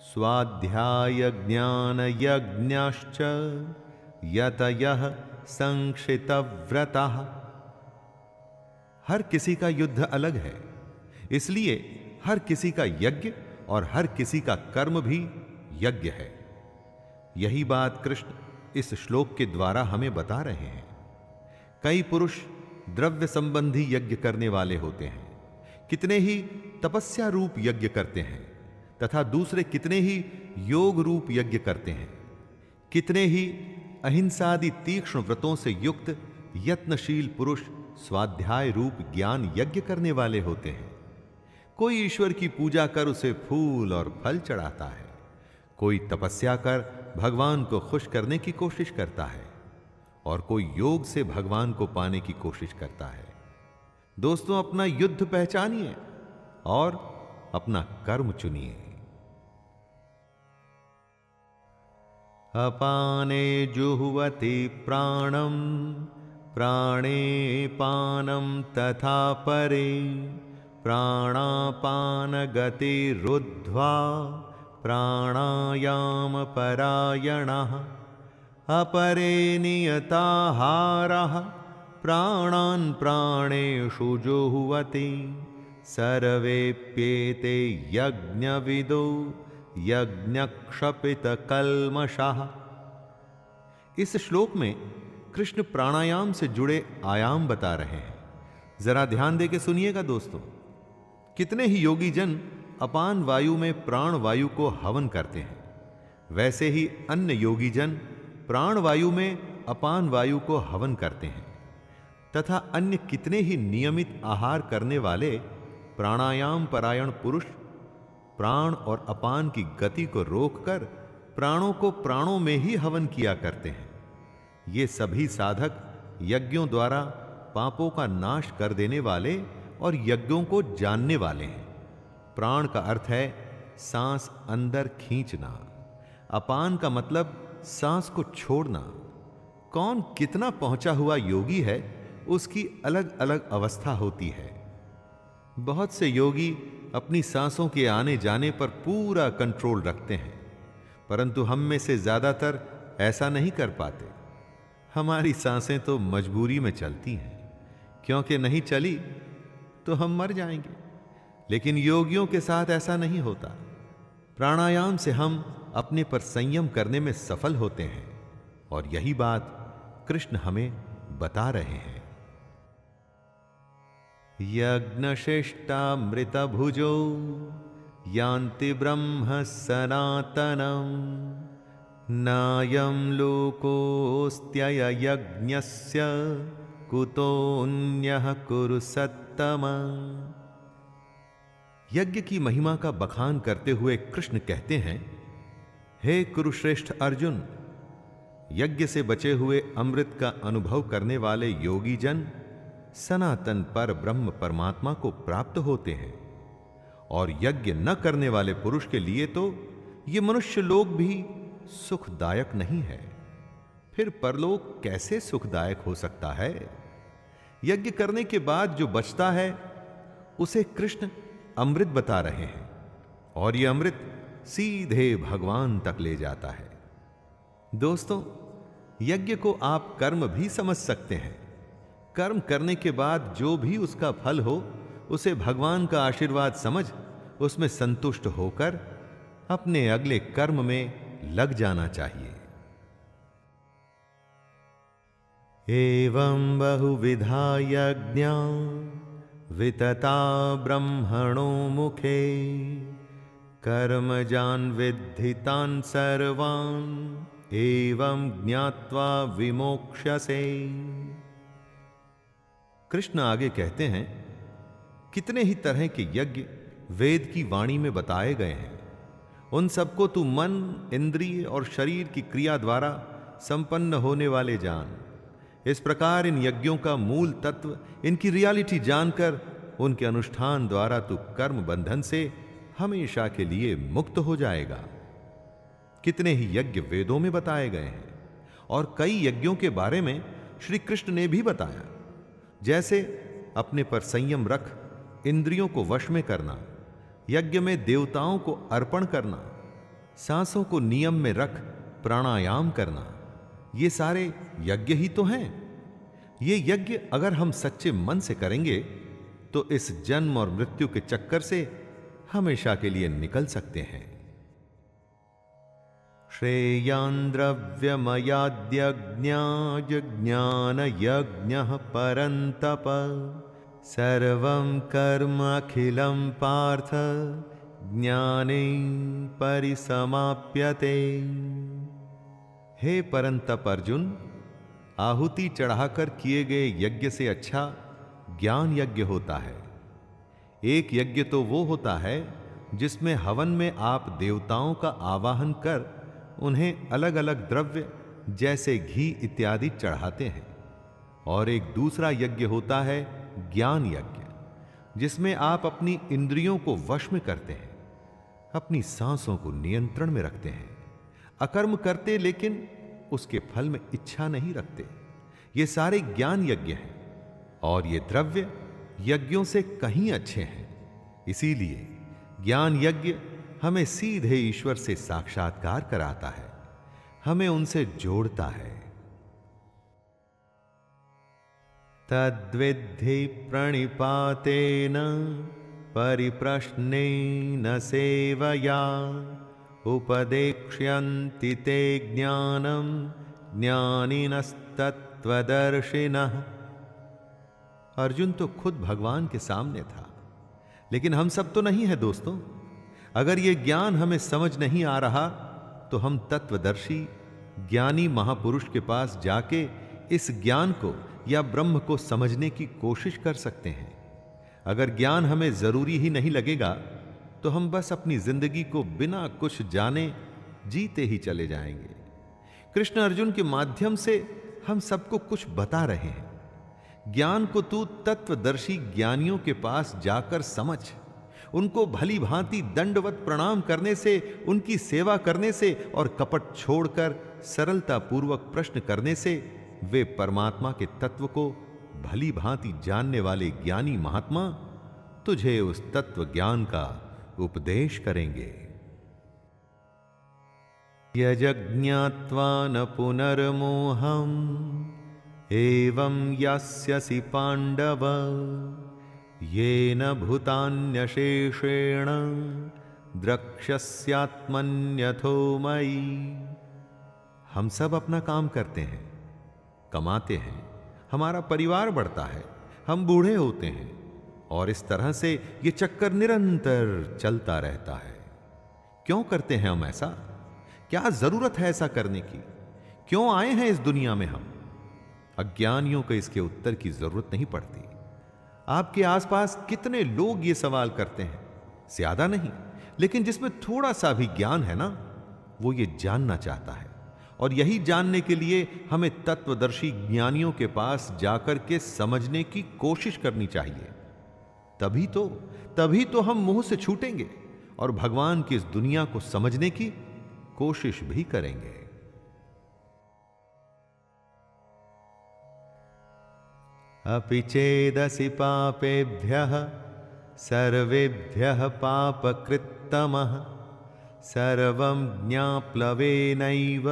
स्वाध्याय ज्ञान यज्ञाश्च यतयः संक्षिप्तव्रतः। हर किसी का युद्ध अलग है, इसलिए हर किसी का यज्ञ और हर किसी का कर्म भी यज्ञ है। यही बात कृष्ण इस श्लोक के द्वारा हमें बता रहे हैं। कई पुरुष द्रव्य संबंधी यज्ञ करने वाले होते हैं, कितने ही तपस्या रूप यज्ञ करते हैं, तथा दूसरे कितने ही योग रूप यज्ञ करते हैं। कितने ही अहिंसादि तीक्ष्ण व्रतों से युक्त यत्नशील पुरुष स्वाध्याय रूप ज्ञान यज्ञ करने वाले होते हैं। कोई ईश्वर की पूजा कर उसे फूल और फल चढ़ाता है, कोई तपस्या कर भगवान को खुश करने की कोशिश करता है और कोई योग से भगवान को पाने की कोशिश करता है। दोस्तों, अपना युद्ध पहचानिए और अपना कर्म चुनिए। अपाने जुह्वति प्राणम प्राणे पानम तथा परे प्राणापान गति रुद्ध्वा प्राणायाम परायणः अपरे नियताहारः प्राणान् प्राणेषु जुह्वति सर्वेप्येते यज्ञविदो यज्ञक्षपितकल्मषः। इस श्लोक में कृष्ण प्राणायाम से जुड़े आयाम बता रहे हैं। जरा ध्यान दे के सुनिएगा दोस्तों। कितने ही योगी जन अपान वायु में प्राण वायु को हवन करते हैं, वैसे ही अन्य योगी जन प्राण वायु में अपान वायु को हवन करते हैं तथा अन्य कितने ही नियमित आहार करने वाले प्राणायाम परायण पुरुष प्राण और अपान की गति को रोककर प्राणों को प्राणों में ही हवन किया करते हैं। ये सभी साधक यज्ञों द्वारा पापों का नाश कर देने वाले और यज्ञों को जानने वाले हैं। प्राण का अर्थ है सांस अंदर खींचना, अपान का मतलब सांस को छोड़ना। कौन कितना पहुंचा हुआ योगी है उसकी अलग अलग अवस्था होती है। बहुत से योगी अपनी सांसों के आने जाने पर पूरा कंट्रोल रखते हैं, परंतु हम में से ज्यादातर ऐसा नहीं कर पाते। हमारी सांसें तो मजबूरी में चलती हैं, क्योंकि नहीं चली तो हम मर जाएंगे। लेकिन योगियों के साथ ऐसा नहीं होता। प्राणायाम से हम अपने पर संयम करने में सफल होते हैं और यही बात कृष्ण हमें बता रहे हैं। यज्ञशिष्टामृतभुजो यान्ति ब्रह्म सनातनम् नायं लोकोऽस्त्यय यज्ञस्य कुतोऽन्यः कुरु सत्तमा। यज्ञ की महिमा का बखान करते हुए कृष्ण कहते हैं, हे कुरुश्रेष्ठ अर्जुन, यज्ञ से बचे हुए अमृत का अनुभव करने वाले योगी जन सनातन पर ब्रह्म परमात्मा को प्राप्त होते हैं, और यज्ञ न करने वाले पुरुष के लिए तो ये मनुष्य लोक भी सुखदायक नहीं है। फिर परलोक कैसे सुखदायक हो सकता है? यज्ञ करने के बाद जो बचता है उसे कृष्ण अमृत बता रहे हैं, और यह अमृत सीधे भगवान तक ले जाता है। दोस्तों, यज्ञ को आप कर्म भी समझ सकते हैं। कर्म करने के बाद जो भी उसका फल हो उसे भगवान का आशीर्वाद समझ उसमें संतुष्ट होकर अपने अगले कर्म में लग जाना चाहिए। एवं बहुविधा यज्ञा वितता ब्रह्मणो मुखे कर्मजान् विद्धि तान् सर्वान् एवं ज्ञात्वा विमोक्ष्यसे। कृष्ण आगे कहते हैं, कितने ही तरह के यज्ञ वेद की वाणी में बताए गए हैं। उन सबको तू मन, इंद्रिय और शरीर की क्रिया द्वारा संपन्न होने वाले जान। इस प्रकार इन यज्ञों का मूल तत्व, इनकी रियलिटी जानकर उनके अनुष्ठान द्वारा तू कर्म बंधन से हमेशा के लिए मुक्त हो जाएगा। कितने ही यज्ञ वेदों में बताए गए हैं और कई यज्ञों के बारे में श्री कृष्ण ने भी बताया, जैसे अपने पर संयम रख इंद्रियों को वश में करना, यज्ञ में देवताओं को अर्पण करना, सांसों को नियम में रख प्राणायाम करना। ये सारे यज्ञ ही तो हैं। ये यज्ञ अगर हम सच्चे मन से करेंगे तो इस जन्म और मृत्यु के चक्कर से हमेशा के लिए निकल सकते हैं। श्रेयान् द्रव्यमयाद्यज्ञान यज्ञः परन्तप सर्वं कर्म अखिलं पार्थ ज्ञाने परिसमाप्यते। हे परंतप अर्जुन, आहुति चढ़ाकर किए गए यज्ञ से अच्छा ज्ञान यज्ञ होता है। एक यज्ञ तो वो होता है जिसमें हवन में आप देवताओं का आवाहन कर उन्हें अलग अलग द्रव्य जैसे घी इत्यादि चढ़ाते हैं, और एक दूसरा यज्ञ होता है ज्ञान यज्ञ, जिसमें आप अपनी इंद्रियों को वश में करते हैं, अपनी सांसों को नियंत्रण में रखते हैं, अकर्म करते लेकिन उसके फल में इच्छा नहीं रखते। ये सारे ज्ञान यज्ञ हैं और ये द्रव्य यज्ञों से कहीं अच्छे हैं। इसीलिए ज्ञान यज्ञ हमें सीधे ईश्वर से साक्षात्कार कराता है, हमें उनसे जोड़ता है। तद्विद्धि प्रणिपातेन परिप्रश्नेन सेवया उपदेक्ष्यन्ति ते ज्ञानं ज्ञानिनस्तत्त्वदर्शिनः। अर्जुन तो खुद भगवान के सामने था, लेकिन हम सब तो नहीं है दोस्तों। अगर ये ज्ञान हमें समझ नहीं आ रहा तो हम तत्वदर्शी ज्ञानी महापुरुष के पास जाके इस ज्ञान को या ब्रह्म को समझने की कोशिश कर सकते हैं। अगर ज्ञान हमें जरूरी ही नहीं लगेगा तो हम बस अपनी जिंदगी को बिना कुछ जाने जीते ही चले जाएंगे। कृष्ण अर्जुन के माध्यम से हम सबको कुछ बता रहे हैं। ज्ञान को तू तत्वदर्शी ज्ञानियों के पास जाकर समझ। उनको भली भांति दंडवत प्रणाम करने से, उनकी सेवा करने से और कपट छोड़कर सरलता पूर्वक प्रश्न करने से वे परमात्मा के तत्व को भली भांति जानने वाले ज्ञानी महात्मा तुझे उस तत्व ज्ञान का उपदेश करेंगे। यज्ञात्वा न पुनर्मोहम् एवं यास्यसि पांडव येन भूतान्यशेषेण द्रक्ष्यस्यात्मन्यथो मयि। हम सब अपना काम करते हैं, कमाते हैं, हमारा परिवार बढ़ता है, हम बूढ़े होते हैं और इस तरह से ये चक्कर निरंतर चलता रहता है। क्यों करते हैं हम ऐसा? क्या जरूरत है ऐसा करने की? क्यों आए हैं इस दुनिया में हम? अज्ञानियों को इसके उत्तर की जरूरत नहीं पड़ती। आपके आसपास कितने लोग ये सवाल करते हैं? ज्यादा नहीं, लेकिन जिसमें थोड़ा सा भी ज्ञान है ना, वो ये जानना चाहता है। और यही जानने के लिए हमें तत्वदर्शी ज्ञानियों के पास जाकर के समझने की कोशिश करनी चाहिए। तभी तो हम मुंह से छूटेंगे और भगवान की इस दुनिया को समझने की कोशिश भी करेंगे। अपि चेदसि पापेभ्यः सर्वेभ्यः पापकृत्तमः सर्वं ज्ञाप्लवेनैव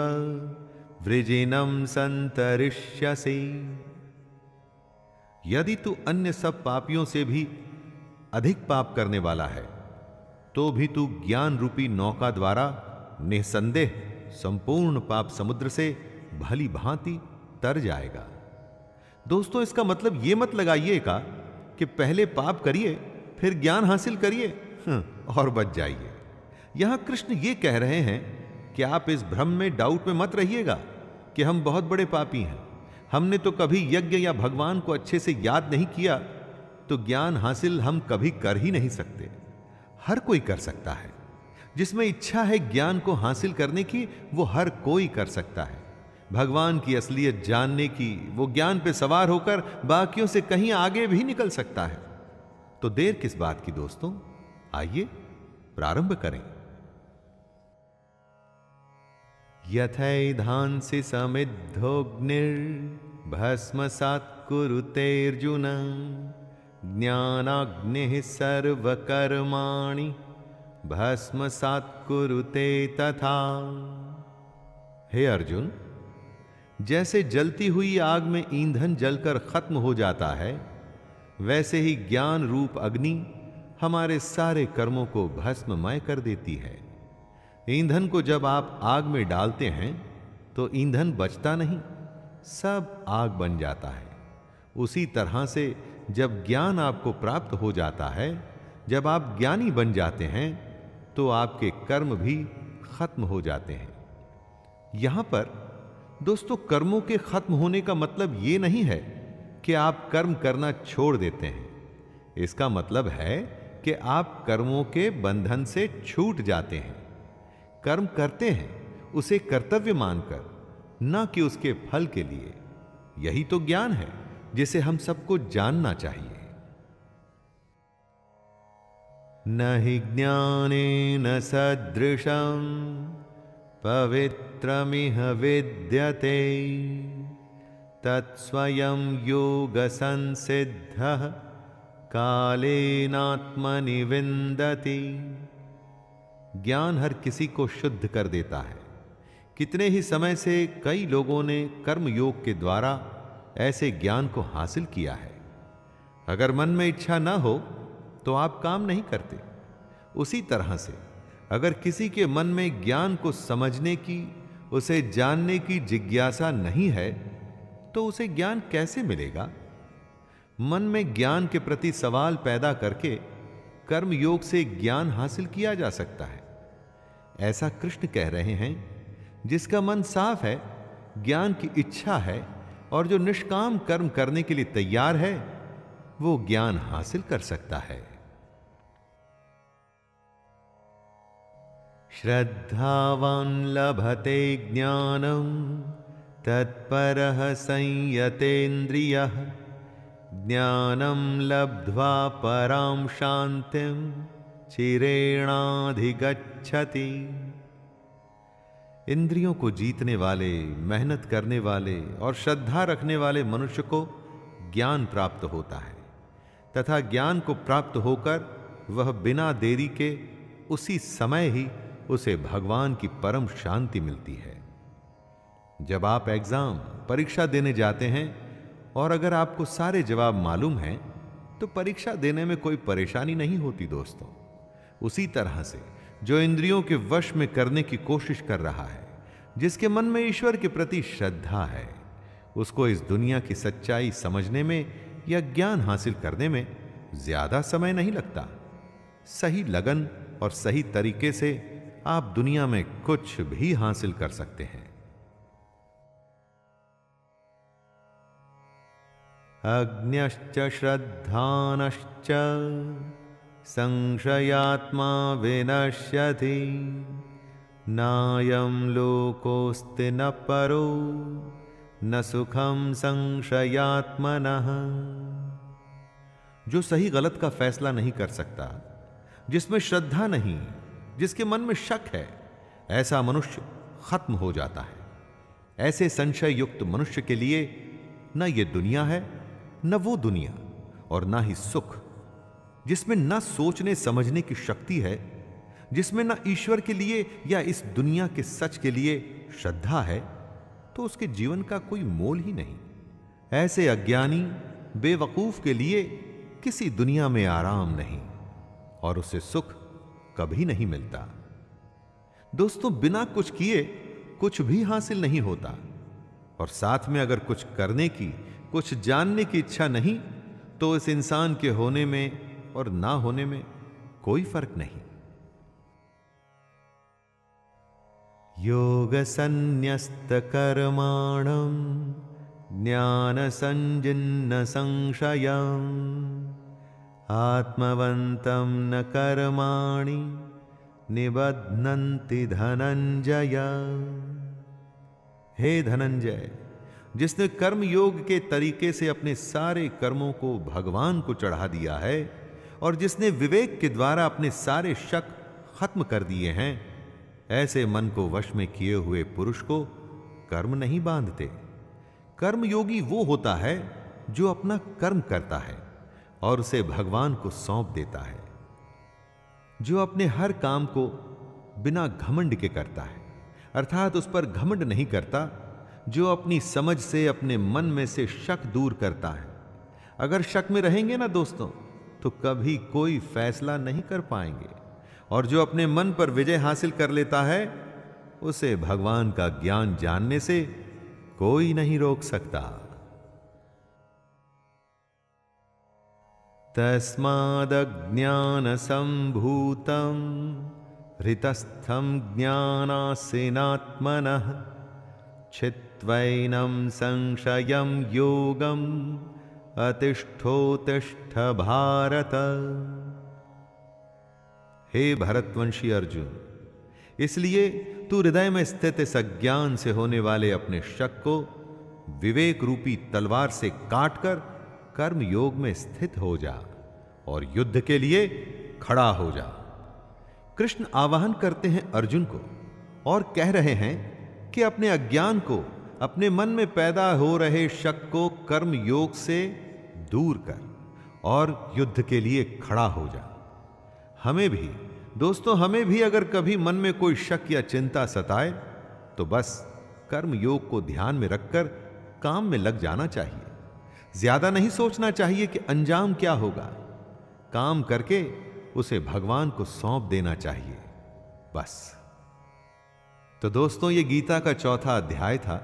वृजिनं संतरिष्यसि। यदि तू अन्य सब पापियों से भी अधिक पाप करने वाला है तो भी तू ज्ञान रूपी नौका द्वारा निसंदेह संपूर्ण पाप समुद्र से भली भांति तर जाएगा। दोस्तों, इसका मतलब यह मत लगाइएगा कि पहले पाप करिए फिर ज्ञान हासिल करिए और बच जाइए। यहां कृष्ण ये कह रहे हैं कि आप इस भ्रम में, डाउट में मत रहिएगा कि हम बहुत बड़े पापी हैं, हमने तो कभी यज्ञ या भगवान को अच्छे से याद नहीं किया, तो ज्ञान हासिल हम कभी कर ही नहीं सकते। हर कोई कर सकता है। जिसमें इच्छा है ज्ञान को हासिल करने की, वो हर कोई कर सकता है। भगवान की असलियत जानने की, वो ज्ञान पे सवार होकर बाकियों से कहीं आगे भी निकल सकता है। तो देर किस बात की दोस्तों, आइए प्रारंभ करें। यथैधांसि समिद्धोऽग्निर्भस्मसात् कुरुतेऽर्जुन ज्ञानाग्निः सर्वकर्माणि भस्मसात् कुरुते तथा। हे अर्जुन, जैसे जलती हुई आग में ईंधन जलकर खत्म हो जाता है, वैसे ही ज्ञान रूप अग्नि हमारे सारे कर्मों को भस्ममय कर देती है। ईंधन को जब आप आग में डालते हैं तो ईंधन बचता नहीं, सब आग बन जाता है। उसी तरह से जब ज्ञान आपको प्राप्त हो जाता है, जब आप ज्ञानी बन जाते हैं, तो आपके कर्म भी खत्म हो जाते हैं। यहां पर दोस्तों, कर्मों के खत्म होने का मतलब यह नहीं है कि आप कर्म करना छोड़ देते हैं। इसका मतलब है कि आप कर्मों के बंधन से छूट जाते हैं। कर्म करते हैं उसे कर्तव्य मानकर, ना कि उसके फल के लिए। यही तो ज्ञान है जिसे हम सबको जानना चाहिए। न हि ज्ञानेन सदृशं पवित्रमिह विद्यते तत्स्वयं योगसंसिद्धः कालेनात्मनि विन्दति। ज्ञान हर किसी को शुद्ध कर देता है। कितने ही समय से कई लोगों ने कर्म योग के द्वारा ऐसे ज्ञान को हासिल किया है। अगर मन में इच्छा न हो तो आप काम नहीं करते। उसी तरह से अगर किसी के मन में ज्ञान को समझने की, उसे जानने की जिज्ञासा नहीं है तो उसे ज्ञान कैसे मिलेगा? मन में ज्ञान के प्रति सवाल पैदा करके कर्म योग से ज्ञान हासिल किया जा सकता है। ऐसा कृष्ण कह रहे हैं, जिसका मन साफ है, ज्ञान की इच्छा है और जो निष्काम कर्म करने के लिए तैयार है, वो ज्ञान हासिल कर सकता है। श्रद्धावान लभते ज्ञानम तत्परः संयतेन्द्रियः ज्ञानम लब्ध्वा परां शांतिं चिरेणाधिगच्छति। इंद्रियों को जीतने वाले, मेहनत करने वाले और श्रद्धा रखने वाले मनुष्य को ज्ञान प्राप्त होता है तथा ज्ञान को प्राप्त होकर वह बिना देरी के उसी समय ही उसे भगवान की परम शांति मिलती है। जब आप एग्जाम, परीक्षा देने जाते हैं और अगर आपको सारे जवाब मालूम हैं तो परीक्षा देने में कोई परेशानी नहीं होती दोस्तों। उसी तरह से जो इंद्रियों के वश में करने की कोशिश कर रहा है, जिसके मन में ईश्वर के प्रति श्रद्धा है, उसको इस दुनिया की सच्चाई समझने में या ज्ञान हासिल करने में ज्यादा समय नहीं लगता। सही लगन और सही तरीके से आप दुनिया में कुछ भी हासिल कर सकते हैं। अज्ञश्च श्रद्धानश्च संशयात्मा विनश्यति नायं लोकोऽस्ति न परो न सुखम संशयात्मनः। जो सही गलत का फैसला नहीं कर सकता, जिसमें श्रद्धा नहीं, जिसके मन में शक है, ऐसा मनुष्य खत्म हो जाता है। ऐसे संशय युक्त मनुष्य के लिए न ये दुनिया है, न वो दुनिया, और ना ही सुख। जिसमें न सोचने समझने की शक्ति है, जिसमें न ईश्वर के लिए या इस दुनिया के सच के लिए श्रद्धा है, तो उसके जीवन का कोई मोल ही नहीं। ऐसे अज्ञानी बेवकूफ के लिए किसी दुनिया में आराम नहीं और उसे सुख कभी नहीं मिलता। दोस्तों, बिना कुछ किए कुछ भी हासिल नहीं होता, और साथ में अगर कुछ करने की, कुछ जानने की इच्छा नहीं, तो इस इंसान के होने में और ना होने में कोई फर्क नहीं। योग संन्यस्त कर्माणं ज्ञान संजिन्न संशयम् आत्मवन्तं न कर्माणि निबध्नन्ति धनंजय। हे धनंजय, जिसने कर्म योग के तरीके से अपने सारे कर्मों को भगवान को चढ़ा दिया है और जिसने विवेक के द्वारा अपने सारे शक खत्म कर दिए हैं, ऐसे मन को वश में किए हुए पुरुष को कर्म नहीं बांधते। कर्म योगी वो होता है जो अपना कर्म करता है और उसे भगवान को सौंप देता है, जो अपने हर काम को बिना घमंड के करता है, अर्थात उस पर घमंड नहीं करता, जो अपनी समझ से अपने मन में से शक दूर करता है। अगर शक में रहेंगे ना दोस्तों, तो कभी कोई फैसला नहीं कर पाएंगे, और जो अपने मन पर विजय हासिल कर लेता है, उसे भगवान का ज्ञान जानने से कोई नहीं रोक सकता। तस्मादज्ञान संभूतं हृतस्थं ज्ञानासीनात्मनः छित्त्वैनं संशयं योगम् अतिष्ठोतिष्ठ भारत। हे भरतवंशी अर्जुन, इसलिए तू हृदय में स्थित इस अज्ञान से होने वाले अपने शक को विवेक रूपी तलवार से काटकर कर्म योग में स्थित हो जा और युद्ध के लिए खड़ा हो जा। कृष्ण आवाहन करते हैं अर्जुन को और कह रहे हैं कि अपने अज्ञान को, अपने मन में पैदा हो रहे शक को कर्म योग से दूर कर और युद्ध के लिए खड़ा हो जा। हमें भी दोस्तों, हमें भी अगर कभी मन में कोई शक या चिंता सताए तो बस कर्म योग को ध्यान में रखकर काम में लग जाना चाहिए। ज्यादा नहीं सोचना चाहिए कि अंजाम क्या होगा। काम करके उसे भगवान को सौंप देना चाहिए, बस। तो दोस्तों, ये गीता का चौथा अध्याय था।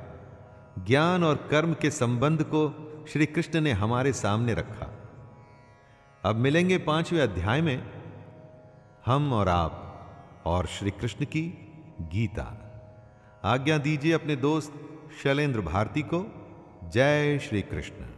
ज्ञान और कर्म के संबंध को श्री कृष्ण ने हमारे सामने रखा। अब मिलेंगे 5वें अध्याय में, हम और आप और श्री कृष्ण की गीता। आज्ञा दीजिए अपने दोस्त शैलेंद्र भारती को। जय श्री कृष्ण।